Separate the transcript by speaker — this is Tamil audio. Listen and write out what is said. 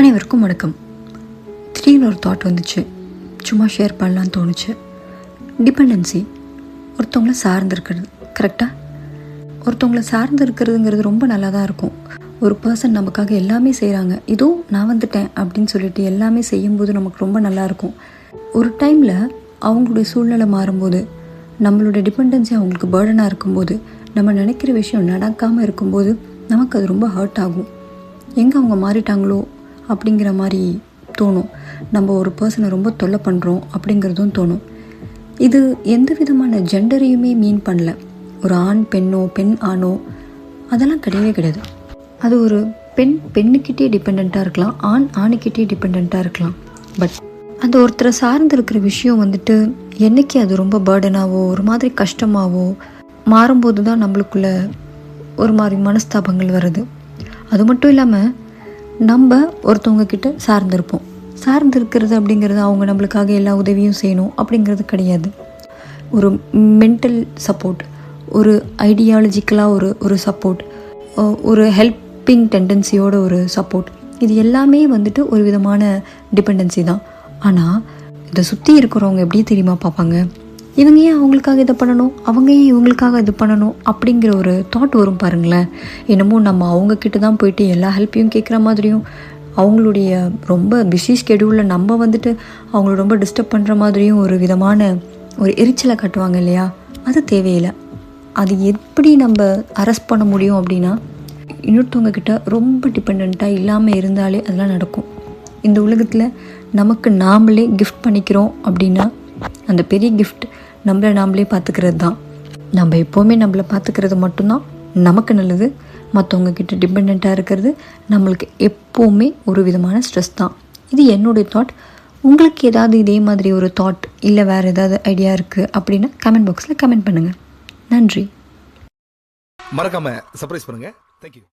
Speaker 1: அனைவருக்கும் வணக்கம். திடீர்னு ஒரு தாட் வந்துச்சு, சும்மா ஷேர் பண்ணலான்னு தோணுச்சு. டிபெண்டன்சி, ஒருத்தவங்கள சார்ந்து இருக்கிறது. கரெக்டாக ஒருத்தவங்கள சார்ந்து இருக்கிறதுங்கிறது ரொம்ப நல்லா தான் இருக்கும். ஒரு பர்சன் நமக்காக எல்லாமே செய்கிறாங்க, இதோ நான் வந்துட்டேன் அப்படின்னு சொல்லிட்டு எல்லாமே செய்யும்போது நமக்கு ரொம்ப நல்லாயிருக்கும். ஒரு டைமில் அவங்களுடைய சூழ்நிலை மாறும்போது, நம்மளோட டிபெண்டன்சி அவங்களுக்கு பேர்டனாக இருக்கும்போது, நம்ம நினைக்கிற விஷயம் நடக்காமல் இருக்கும்போது நமக்கு அது ரொம்ப ஹர்ட் ஆகும். எங்கே அவங்க மாறிட்டாங்களோ அப்படிங்கிற மாதிரி தோணும். நம்ம ஒரு பர்சனை ரொம்ப தொல்லை பண்ணுறோம் அப்படிங்கிறதும் தோணும். இது எந்த விதமான ஜெண்டரையுமே மீன் பண்ணல. ஒரு ஆண் பெண்ணோ பெண் ஆணோ அதெல்லாம் கிடையவே கிடையாது. அது ஒரு பெண்ணுக்கிட்டே டிபெண்ட்டாக இருக்கலாம், ஆண் ஆணுக்கிட்டே டிபெண்ட்டாக இருக்கலாம். பட் அந்த ஒருத்தரை சார்ந்து இருக்கிற விஷயம் வந்துட்டு என்றைக்கு அது ரொம்ப பேர்டனாவோ ஒரு மாதிரி கஷ்டமாகவோ மாறும்போது தான் நம்மளுக்குள்ள ஒரு மாதிரி மனஸ்தாபங்கள் வருது. அது மட்டும் இல்லாமல் நம்ம ஒருத்தவங்க கிட்ட சார்ந்திருப்போம். சார்ந்து இருக்கிறது அப்படிங்கிறது அவங்க நம்மளுக்காக எல்லா உதவியும் செய்யணும் அப்படிங்கிறது கிடையாது. ஒரு மென்டல் சப்போர்ட், ஒரு ஐடியாலஜிக்கலாக ஒரு சப்போர்ட், ஒரு ஹெல்ப்பிங் டெண்டன்சியோட ஒரு சப்போர்ட், இது எல்லாமே வந்துட்டு ஒரு விதமான டிபெண்டன்சி தான். ஆனால் இதை சுற்றி இருக்கிறவங்க எப்படி தெரியுமா பார்ப்பாங்க, இவங்க ஏன் அவங்களுக்காக இதை பண்ணணும், அவங்க ஏன் இவங்களுக்காக இது பண்ணணும் அப்படிங்கிற ஒரு தாட் வரும் பாருங்களேன். என்னமோ நம்ம அவங்கக்கிட்ட தான் போயிட்டு எல்லா ஹெல்ப்பையும் கேட்குற மாதிரியும், அவங்களுடைய ரொம்ப பிஸி ஸ்கெடியூலில் நம்ம வந்துட்டு அவங்கள ரொம்ப டிஸ்டர்ப் பண்ணுற மாதிரியும் ஒரு விதமான ஒரு எரிச்சலை காட்டுவாங்க இல்லையா. அது தேவையில்லை. அது எப்படி நம்ம அரெஸ்ட் பண்ண முடியும் அப்படின்னா, இன்னொருத்தவங்க கிட்ட ரொம்ப டிபெண்ட்டாக இல்லாமல் இருந்தாலே அதெல்லாம் நடக்கும். இந்த உலகத்தில் நமக்கு நாமளே கிஃப்ட் பண்ணிக்கிறோம் அப்படின்னா அந்த பெரிய கிஃப்ட் நம்மளை நாமளே பார்த்துக்கிறது தான். நம்ம எப்போவுமே நம்மளை பார்த்துக்கிறது மட்டும்தான் நமக்கு நல்லது. மற்றவங்க கிட்ட டிபெண்ட்டாக இருக்கிறது நம்மளுக்கு எப்போவுமே ஒரு விதமான ஸ்ட்ரெஸ் தான். இது என்னுடைய தாட். உங்களுக்கு ஏதாவது இதே மாதிரி ஒரு தாட் இல்லை வேறு ஏதாவது ஐடியா இருக்குது அப்படின்னா கமெண்ட் பாக்ஸில் கமெண்ட் பண்ணுங்கள். நன்றி.
Speaker 2: மறக்காம சர்ப்ரைஸ் பண்ணுங்க. தேங்க்யூ.